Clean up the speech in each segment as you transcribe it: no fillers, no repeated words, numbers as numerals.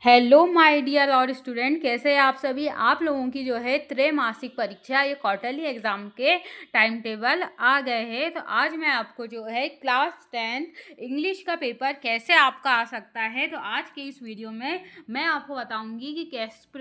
Hello my dear और student, कैसे हैं आप सभी। आप लोगों की जो है त्रैमासिक परीक्षा ये क्वार्टरली एग्जाम के टाइम टेबल आ गए हैं। तो आज मैं आपको जो है क्लास 10 इंग्लिश का पेपर कैसे आपका आ सकता है, तो आज के इस वीडियो में मैं आपको बताऊंगी कि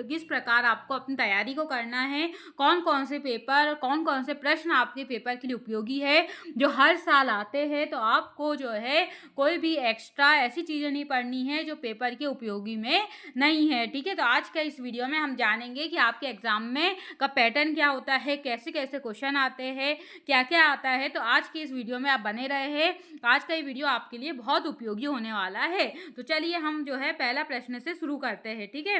किस प्रकार आपको अपनी तैयारी को करना है, कौन कौन से पेपर, कौन कौन से प्रश्न आपके पेपर के लिए उपयोगी है जो हर साल आते हैं। तो आपको जो है कोई भी एक्स्ट्रा ऐसी चीज़ें नहीं पढ़नी है जो पेपर के उपयोगी में नहीं है। ठीक है, तो आज का इस वीडियो में हम जानेंगे कि आपके एग्जाम में का पैटर्न क्या होता है, कैसे कैसे क्वेश्चन आते हैं, क्या क्या आता है। तो आज की इस वीडियो में आप बने रहे हैं। आज का ये वीडियो आपके लिए बहुत उपयोगी होने वाला है। तो चलिए हम जो है पहला प्रश्न से शुरू करते हैं। ठीक है,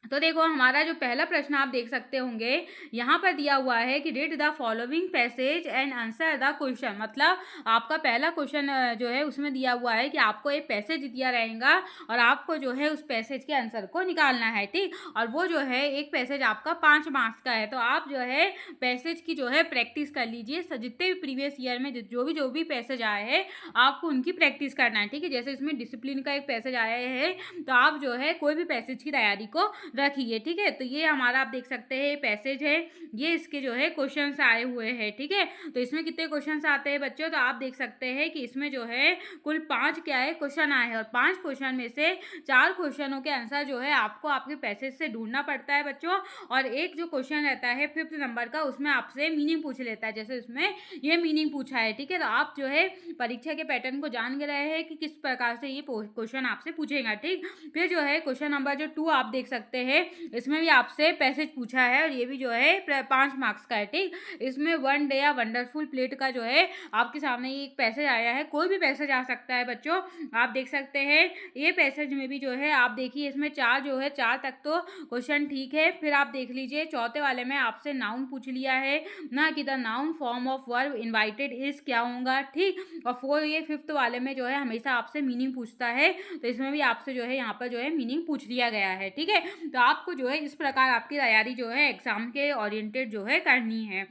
तो देखो हमारा जो पहला प्रश्न आप देख सकते होंगे, यहाँ पर दिया हुआ है कि read the following passage and answer the question. मतलब आपका पहला क्वेश्चन जो है उसमें दिया हुआ है कि आपको एक पैसेज दिया रहेगा और आपको जो है उस पैसेज के आंसर को निकालना है। ठीक, और वो जो है एक पैसेज आपका 5 मार्क्स का है। तो आप जो है पैसेज की जो है प्रैक्टिस कर लीजिए। जितने भी प्रीवियस ईयर में जो भी पैसेज आए हैं आपको उनकी प्रैक्टिस करना है। ठीक है, जैसे इसमें डिसिप्लिन का एक पैसेज आया है, तो आप जो है कोई भी पैसेज की तैयारी को रखिए। ठीक है, तो ये हमारा आप देख सकते हैं पैसेज है, ये इसके जो है क्वेश्चंस आए हुए हैं। ठीक है, तो इसमें कितने क्वेश्चंस आते हैं बच्चों, तो आप देख सकते हैं कि इसमें जो है कुल 5 क्या है क्वेश्चन आए हैं और 5 क्वेश्चन में से 4 क्वेश्चनों के आंसर जो है आपको आपके पैसेज से ढूंढना पड़ता है बच्चों। और एक जो क्वेश्चन रहता है 5th नंबर का, उसमें आपसे मीनिंग पूछ लेता है, जैसे इसमें ये मीनिंग पूछा है। ठीक है, तो आप जो है परीक्षा के पैटर्न को जान रहे हैं कि किस प्रकार से ये क्वेश्चन आपसे पूछेगा। ठीक, फिर जो है क्वेश्चन नंबर जो 2 आप देख सकते हैं, इसमें भी आपसे पैसेज पूछा है और ये भी जो है 5 मार्क्स का है। ठीक, इसमें वन डे या वंडरफुल प्लेट का जो है आपके सामने ये एक पैसेज आया है। कोई भी पैसेज आ सकता है बच्चों, आप देख सकते हैं। ये पैसेज में भी जो है आप देखिए इसमें 4 जो है 4 तक तो क्वेश्चन ठीक है। फिर आप देख लीजिए चौथे वाले में आपसे नाउन पूछ लिया है ना, कि the noun form of verb invited is क्या होगा। ठीक, और ये 5th वाले में जो है हमेशा आपसे मीनिंग पूछता है, तो इसमें भी आपसे जो है यहाँ पर जो है मीनिंग पूछ लिया गया है। ठीक है, तो आपको जो है इस प्रकार आपकी तैयारी जो है एग्जाम के ओरिएंटेड जो है करनी है।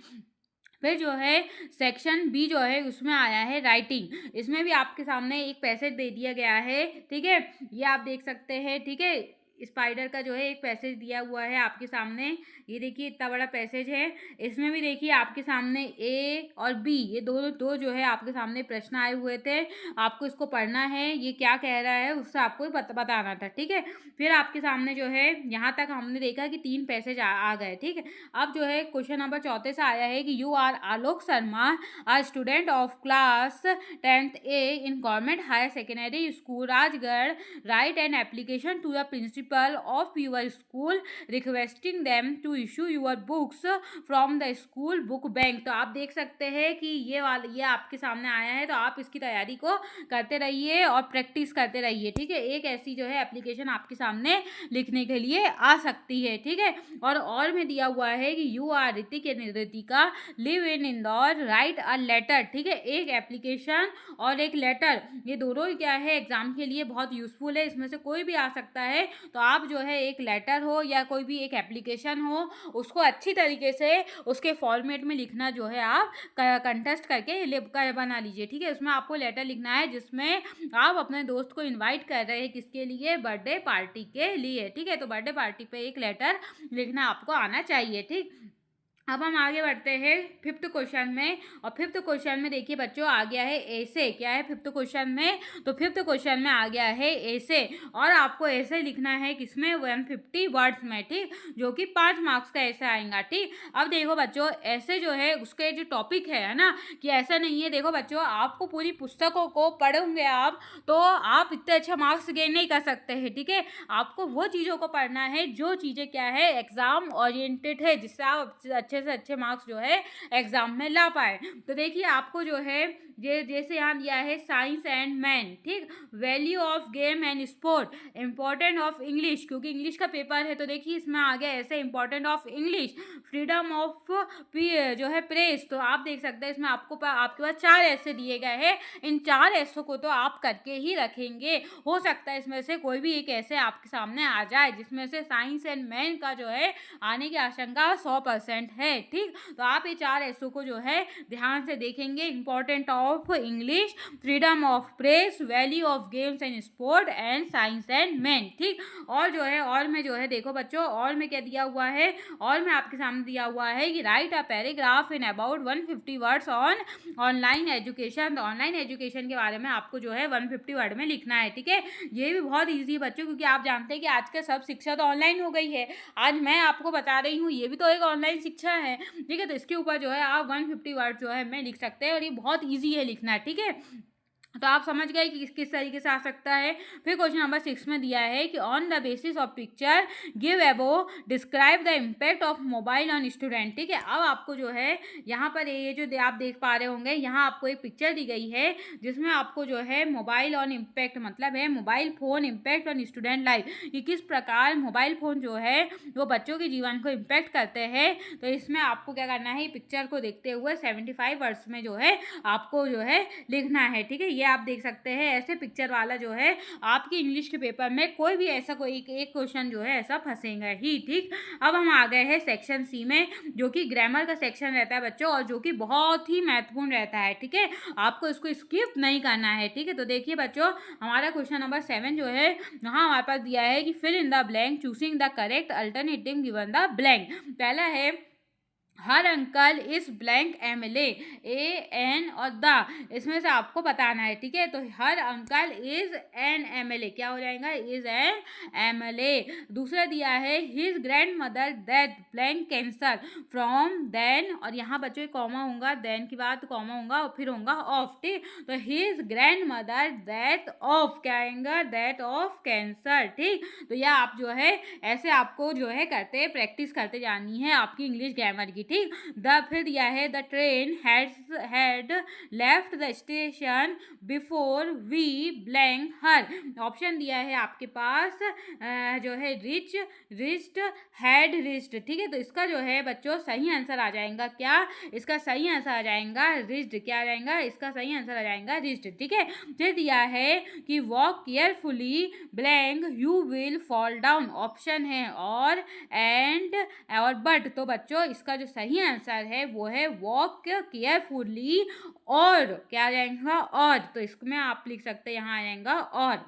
फिर जो है सेक्शन बी जो है उसमें आया है राइटिंग। इसमें भी आपके सामने एक पैसेज दे दिया गया है। ठीक है, ये आप देख सकते हैं। ठीक है, स्पाइडर का जो है एक पैसेज दिया हुआ है आपके सामने, ये देखिए इतना बड़ा पैसेज है। इसमें भी देखिए आपके सामने ए और बी, ये दो जो है आपके सामने प्रश्न आए हुए थे, आपको इसको पढ़ना है, ये क्या कह रहा है उससे आपको बताना था। ठीक है, फिर आपके सामने जो है यहाँ तक हमने देखा कि 3 पैसेज आ गए। ठीक है, अब जो है क्वेश्चन नंबर 4 से आया है कि you are Alok Sharma, a student of class 10th A in government higher secondary school Rajgarh, write an application to the principal of your school requesting them to issue your books from the school book bank। तो आप देख सकते हैं कि ये आपके सामने आया है, तो आप इसकी तैयारी को करते रहिए और प्रैक्टिस करते रहिए। ठीक है, एक ऐसी जो है एप्लीकेशन आपके सामने लिखने के लिए आ सकती है। ठीक है, और में दिया हुआ है कि you are Hrithik Ritika live in Indore, write a letter. ठीक है, एक एप्लीकेशन और एक लेटर, ये दोनों ही क्या है एग्जाम के लिए बहुत यूजफुल है। इसमें से कोई भी आ सकता है, तो आप जो है एक लेटर हो या कोई भी एक एप्लीकेशन हो, उसको अच्छी तरीके से उसके फॉर्मेट में लिखना जो है आप कंटेस्ट करके बना लीजिए। ठीक है, उसमें आपको लेटर लिखना है जिसमें आप अपने दोस्त को इनवाइट कर रहे हैं, किसके लिए, बर्थडे पार्टी के लिए। ठीक है, तो बर्थडे पार्टी पे एक लेटर लिखना आपको आना चाहिए। ठीक, अब हम आगे बढ़ते हैं 5th क्वेश्चन में, और 5th क्वेश्चन में देखिए बच्चों आ गया है ऐसे। क्या है 5th क्वेश्चन में, तो 5th क्वेश्चन में आ गया है ऐसे, और आपको ऐसे लिखना है किसमें, 150 वर्ड्स में। ठीक, जो कि 5 मार्क्स का ऐसे आएगा। ठीक, अब देखो बच्चों ऐसे जो है उसके जो टॉपिक है ना, कि ऐसा नहीं है, देखो बच्चों आपको पूरी पुस्तकों को पढ़ोगे आप तो आप इतने अच्छे मार्क्स गेन नहीं कर सकते हैं। ठीक है, आपको वो चीज़ों को पढ़ना है जो चीज़ें क्या है एग्जाम ओरिएंटेड है, जिससे आप अच्छे से अच्छे मार्क्स जो है एग्जाम में ला पाए। तो देखिए आपको जो है जैसे यहाँ दिया है साइंस एंड मैन। ठीक, value of game and sport, important of English, क्योंकि इंग्लिश का पेपर है, तो देखिए इसमें आ गया ऐसे important of English, freedom of जो है प्रेस। तो आप देख सकते हैं इसमें आपके पास 4 ऐसे दिए गए हैं। इन 4 ऐसों को तो आप करके ही रखेंगे। हो सकता है इसमें से कोई भी एक ऐसे आपके सामने आ जाए जिसमें से साइंस एंड मैन का जो है आने की आशंका 100% है। ठीक, तो आप ये 4 ऐसों को जो है ध्यान से देखेंगे। Important of of English, freedom of press, value of games and sport and science and man. ठीक, और जो है और में जो है देखो बच्चों, और में क्या दिया हुआ है, और में आपके सामने दिया हुआ है कि right a paragraph in about 150 words on online education. तो ऑनलाइन एजुकेशन के बारे में आपको जो है 150 वर्ड में लिखना है। ठीक है, ये भी बहुत ईजी है बच्चों, क्योंकि आप जानते हैं कि आज का सब शिक्षा तो ऑनलाइन हो गई है। आज मैं आपको बता रही हूँ, ये भी तो एक ऑनलाइन शिक्षा है। ठीक है, तो इसके ऊपर जो है आप 150 वर्ड जो है मैं लिख सकते हैं, और ये बहुत ईजी है लिखना। ठीक है, तो आप समझ गए कि किस तरीके से आ सकता है। फिर क्वेश्चन नंबर 6 में दिया है कि on the basis of picture give above describe the impact of mobile on student. ठीक है, अब आपको जो है यहाँ पर ये जो आप देख पा रहे होंगे, यहाँ आपको एक पिक्चर दी गई है जिसमें आपको जो है मोबाइल ऑन इम्पैक्ट मतलब है mobile phone impact on student life, कि किस प्रकार मोबाइल फ़ोन जो है वो बच्चों के जीवन को इम्पैक्ट करते हैं। तो इसमें आपको क्या करना है, पिक्चर को देखते हुए 75 वर्ड्स में जो है आपको जो है लिखना है। ठीक है, ये आप देख सकते हैं, ऐसे पिक्चर वाला जो है आपकी इंग्लिश के पेपर में कोई भी ऐसा कोई एक क्वेश्चन जो है ऐसा फंसेगा ही। ठीक, अब हम आ गए हैं सेक्शन सी में, जो कि ग्रामर का सेक्शन रहता है बच्चों, और जो कि बहुत ही महत्वपूर्ण रहता है। ठीक है, आपको इसको स्किप नहीं करना है। ठीक है, तो देखिए बच्चों, हमारा क्वेश्चन नंबर 7 जो है यहाँ हमारे पास दिया है कि fill in the blank choosing the correct alternative given the blank. पहला है her uncle is blank MLA, a an और द, इसमें से आपको बताना है। ठीक है, तो her uncle is an MLA क्या हो जाएगा, इज एन एमएलए। दूसरा दिया है his grand mother death blank cancer from then, और यहाँ बच्चों कॉमा होगा, देन के बाद कॉमा होगा और फिर होगा ऑफ। ठीक, तो his grand mother death of क्या आएगा, डेथ ऑफ कैंसर। ठीक, तो यह आप जो है ऐसे आपको जो है करते प्रैक्टिस करते जानी है आपकी इंग्लिश ग्रामर की। ठीक, फिर दिया है the train had left the station before we blank here. Option दिया है आपके पास जो है रिच्ड हैड रिच्ड। ठीक है, तो इसका जो है बच्चों सही आंसर आ जाएगा क्या, इसका सही आंसर आ जाएगा रिच्ड। क्या आ जाएगा, इसका सही आंसर आ जाएगा रिच्ड। ठीक है, फिर दिया है कि walk carefully blank you will fall down. Option है और एंड और बट, तो बच्चों इसका जो सही आंसर है वो है वॉक केयरफुली और क्या आ जाएगा, और, तो इसमें आप लिख सकते हैं यहाँ आ जाएगा और।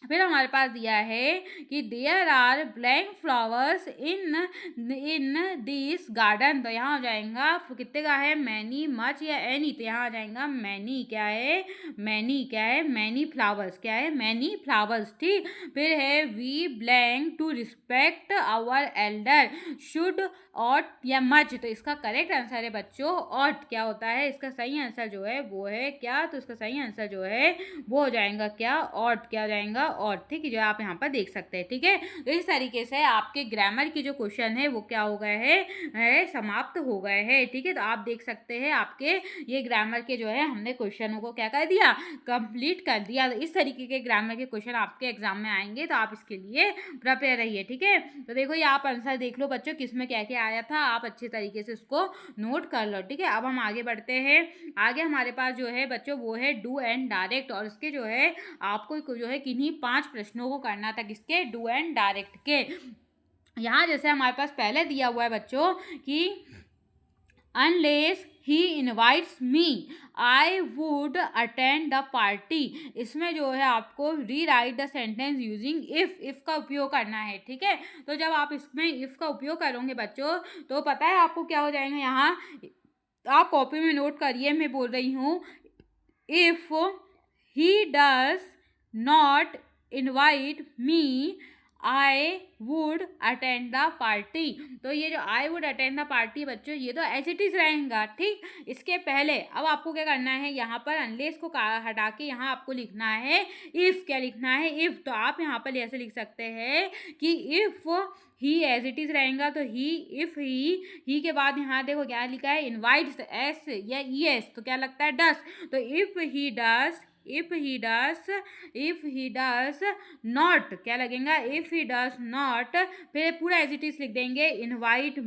फिर हमारे पास दिया है कि there are blank flowers in this garden, तो यहाँ हो जाएगा कितने का है, मैनी मच या एनी, तो यहाँ आ जाएगा मैनी। क्या है, मैनी क्या है, मैनी फ्लावर्स क्या है, मैनी फ्लावर्स। ठीक, फिर है we blank to respect our elder should ought या मच, तो इसका करेक्ट आंसर है बच्चों ऑट। क्या होता है, इसका सही आंसर जो है वो है क्या, तो इसका सही आंसर जो है वो हो जाएगा क्या, ऑट। क्या हो जाएगा, और। ठीक है, जो आप यहाँ पर देख सकते हैं। ठीक है, तो इस तरीके से आपके ग्रामर की जो क्वेश्चन है वो क्या हो गए हैं, समाप्त हो गए हैं। ठीक है, तो आप देख सकते हैं आपके ये ग्रामर के जो है हमने क्वेश्चनों को क्या कर दिया, कंप्लीट कर दिया। तो इस तरीके के ग्रामर के क्वेश्चन आपके एग्जाम में आएंगे, तो आप इसके लिए प्रिपेयर रहिए। ठीक है, तो देखो ये आप आंसर देख लो बच्चों, किसमें क्या क्या आया था, आप अच्छे तरीके से उसको नोट कर लो। ठीक है, अब हम आगे बढ़ते हैं। आगे हमारे पास जो है बच्चों वो है डू एंड डायरेक्ट, और इसके जो है आपको जो है किन्हीं 5 प्रश्नों को करना था, किसके, डू एंड डायरेक्ट के। यहाँ जैसे हमारे पास पहले दिया हुआ है बच्चों कि unless he invites me I would attend the party, इसमें जो है आपको री right the sentence using if का उपयोग करना है। ठीक है, तो जब आप इसमें इफ का उपयोग करोगे बच्चों, तो पता है आपको क्या हो जाएगा, यहाँ आप कॉपी में नोट करिए, मैं बोल रही हूँ if he does not invite me I would attend the party. तो ये जो I would attend the party बच्चों, ये तो एज इट इज रहेगा। ठीक, इसके पहले अब आपको क्या करना है, यहाँ पर अनलेस को हटा के यहाँ आपको लिखना है इफ। क्या लिखना है, इफ। तो आप यहाँ पर ऐसे लिख सकते हैं कि if he as it is रहेगा, तो ही इफ ही के बाद यहाँ देखो क्या लिखा है, इनवाइट्स एस या ई एस, तो क्या लगता है डस। तो इफ ही डस नॉट, क्या लगेगा, इफ ही डस नॉट, फिर पूरा एज इट इज लिख देंगे, invite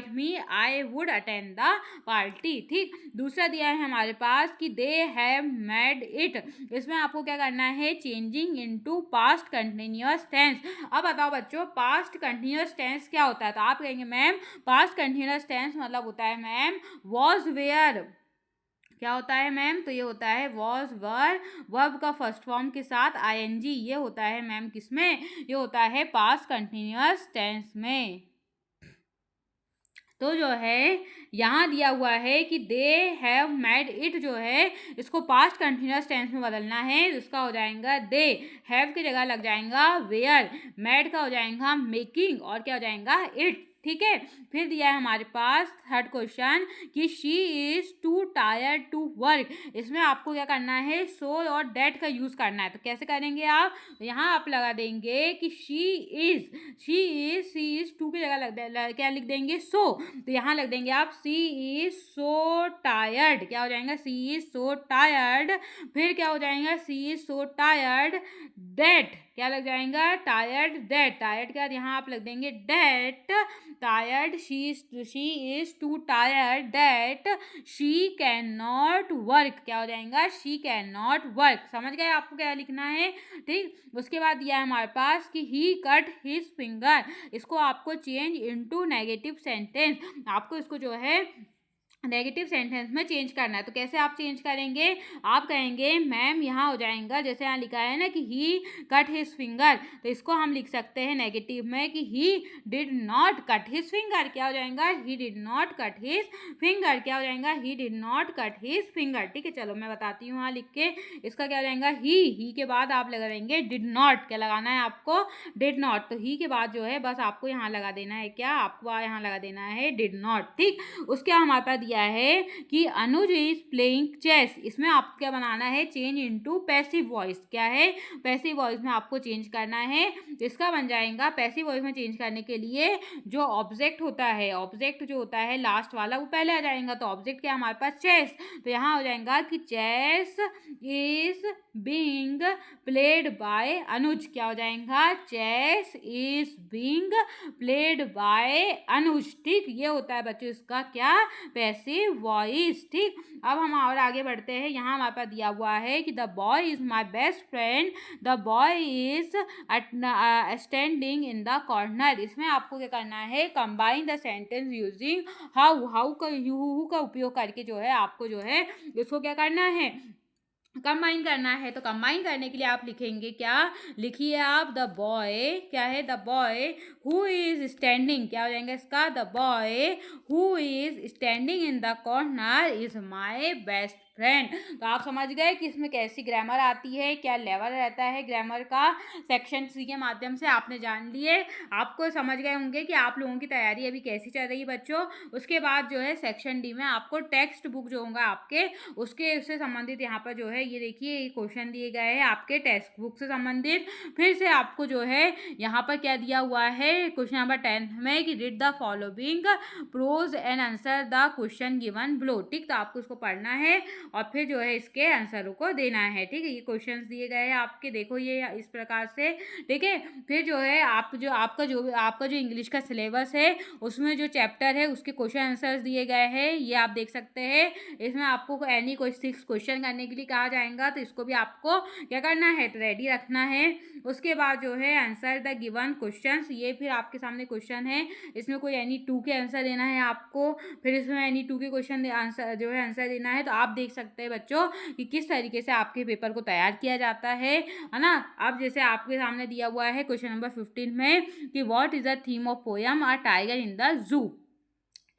me I would attend the party. ठीक, दूसरा दिया है हमारे पास कि दे हैव मेड इट, इसमें आपको क्या करना है, changing into past continuous tense. अब बताओ बच्चों पास्ट कंटिन्यूअस टेंस क्या होता है, तो आप कहेंगे मैम पास्ट कंटिन्यूअस टेंस मतलब होता है मैम वॉज वेयर क्या होता है मैम? तो ये होता है वॉज, वर, वर्ब का फर्स्ट फॉर्म के साथ आईएनजी। ये होता है मैम किसमें? ये होता है पास्ट कंटिन्यूअस टेंस में। तो जो है यहाँ दिया हुआ है कि दे हैव मेड इट, जो है इसको पास्ट कंटिन्यूअस टेंस में बदलना है। इसका हो जाएगा दे, हैव की जगह लग जाएगा वेयर, मेड का हो जाएगा मेकिंग, और क्या हो जाएगा इट। ठीक है, फिर दिया है हमारे पास थर्ड क्वेश्चन कि she is too tired to work. इसमें आपको क्या करना है? सो और डेट का यूज करना है। तो कैसे करेंगे आप? यहाँ आप लगा देंगे कि शी इज टू की जगह क्या लिख देंगे? सो। तो यहाँ लग देंगे आप सी इज सो टायर्ड। क्या हो जाएगा? सी इज सो टायर्ड। फिर क्या हो जाएगा? सी इज सो टायर्ड दैट। क्या लग जाएगा? Tired that. टायर्ड के बाद यहाँ आप लग देंगे dead tired. She is too tired that she can not work. क्या हो जाएगा? She can not work. समझ गए आपको क्या लिखना है? ठीक, उसके बाद दिया है हमारे पास कि ही कट हिज फिंगर। इसको आपको चेंज इनटू नेगेटिव सेंटेंस, आपको इसको जो है नेगेटिव सेंटेंस में चेंज करना है। तो कैसे आप चेंज करेंगे? आप कहेंगे मैम यहाँ हो जाएगा, जैसे यहाँ लिखा है ना कि ही कट हिज फिंगर, तो इसको हम लिख सकते हैं नेगेटिव में कि he did not cut his finger. क्या हो जाएगा? He did not cut his finger. क्या हो जाएगा? He did not cut his finger. ठीक है, चलो मैं बताती हूँ यहाँ लिख के। इसका क्या हो जाएगा? ही के बाद आप लगा देंगे डिड नॉट। क्या लगाना है आपको? Did not. तो ही के बाद जो है बस आपको यहाँ लगा देना है, क्या आपको यहाँ लगा देना है? Did not. ठीक, उसके हमारे पास दिया है कि अनुज इज प्लेइंग चेस। इसमें आपको क्या बनाना है? Change into passive voice. क्या है? पैसिव वॉइस में आपको चेंज करना है। इसका बन जाएगा, पैसिव वॉइस में चेंज करने के लिए जो ऑब्जेक्ट होता है, ऑब्जेक्ट जो होता है लास्ट वाला वो पहले आ जाएगा। तो ऑब्जेक्ट क्या हमारे पास? चेस। तो यहाँ हो जाएगा कि chess is being played by Anuj. क्या हो जाएगा? Chess is being played by Anuj. ठीक, ये होता है बच्चों इसका क्या? Passive voice. ठीक, अब हम और आगे बढ़ते हैं। यहाँ हमारे पास दिया हुआ है कि the boy is my best friend, the boy is standing in the corner. इसमें आपको क्या करना है? Combine the sentence using how का हु का उपयोग करके जो है आपको जो है इसको क्या करना है? कंबाइन करना है। तो कंबाइन करने के लिए आप लिखेंगे क्या? लिखिए आप द बॉय, क्या है? The boy who is standing. क्या हो जाएगा इसका? The boy who is standing in the corner is my best friend. तो आप समझ गए कि इसमें कैसी ग्रामर आती है, क्या लेवल रहता है ग्रामर का। सेक्शन 3 के माध्यम से आपने जान लिए, आपको समझ गए होंगे कि आप लोगों की तैयारी अभी कैसी चल रही है बच्चों। उसके बाद जो है सेक्शन डी में आपको टेक्स्ट बुक जो होगा आपके उससे संबंधित यहाँ पर जो है ये देखिए ये क्वेश्चन दिए गए हैं आपके टेक्स्ट बुक से संबंधित। फिर से आपको जो है यहाँ पर क्या दिया हुआ है क्वेश्चन नंबर 10 में कि read the following prose and answer the question given below. ठीक, तो आपको इसको पढ़ना है और फिर जो है इसके आंसरों को देना है। ठीक है, ये क्वेश्चंस दिए गए हैं आपके, देखो ये इस प्रकार से। ठीक है, फिर जो है आपका जो इंग्लिश का सिलेबस है उसमें जो चैप्टर है उसके क्वेश्चन आंसर्स दिए गए हैं, ये आप देख सकते हैं। इसमें आपको एनी कोई 6 क्वेश्चन करने के लिए कहा जाएगा, तो इसको भी आपको क्या करना है? रेडी रखना है। उसके बाद जो है आंसर द गिवन क्वेश्चंस, ये फिर आपके सामने क्वेश्चन है, इसमें कोई एनी 2 के आंसर देना है आपको। फिर इसमें एनी 2 के क्वेश्चन आंसर जो है आंसर देना है। तो आप देख सकते हैं बच्चों कि किस तरीके से आपके पेपर को तैयार किया जाता है ना। अब जैसे आपके सामने दिया हुआ है क्वेश्चन नंबर 15 में कि what is the theme of poem a tiger in the zoo.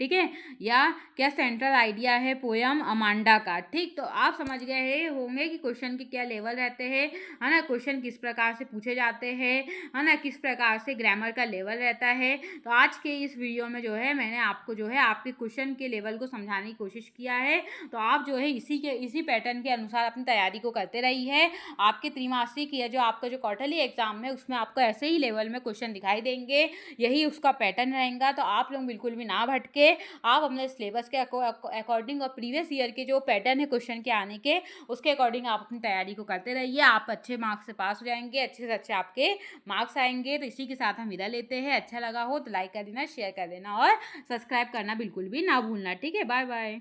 ठीक है, या क्या सेंट्रल आइडिया है पोयम अमांडा का। ठीक, तो आप समझ गए होंगे कि क्वेश्चन के क्या लेवल रहते हैं, है ना, क्वेश्चन किस प्रकार से पूछे जाते हैं, है ना, किस प्रकार से ग्रामर का लेवल रहता है। तो आज के इस वीडियो में जो है मैंने आपको जो है आपके क्वेश्चन के लेवल को समझाने की कोशिश किया है। तो आप जो है इसी पैटर्न के अनुसार अपनी तैयारी को करते रही है। आपके त्रिमासिक या जो आपका जो क्वार्टरली एग्जाम है उसमें आपको ऐसे ही लेवल में क्वेश्चन दिखाई देंगे, यही उसका पैटर्न रहेगा। तो आप लोग बिल्कुल भी ना भटके, आप अपने सिलेबस के अकॉर्डिंग और प्रीवियस ईयर के जो पैटर्न है क्वेश्चन के आने के उसके अकॉर्डिंग आप अपनी तैयारी को करते रहिए। आप अच्छे मार्क्स से पास हो जाएंगे, अच्छे से अच्छे आपके मार्क्स आएंगे। तो इसी के साथ हम विदा लेते हैं। अच्छा लगा हो तो लाइक कर देना, शेयर कर देना और सब्सक्राइब करना बिल्कुल भी ना भूलना। ठीक है, बाय बाय।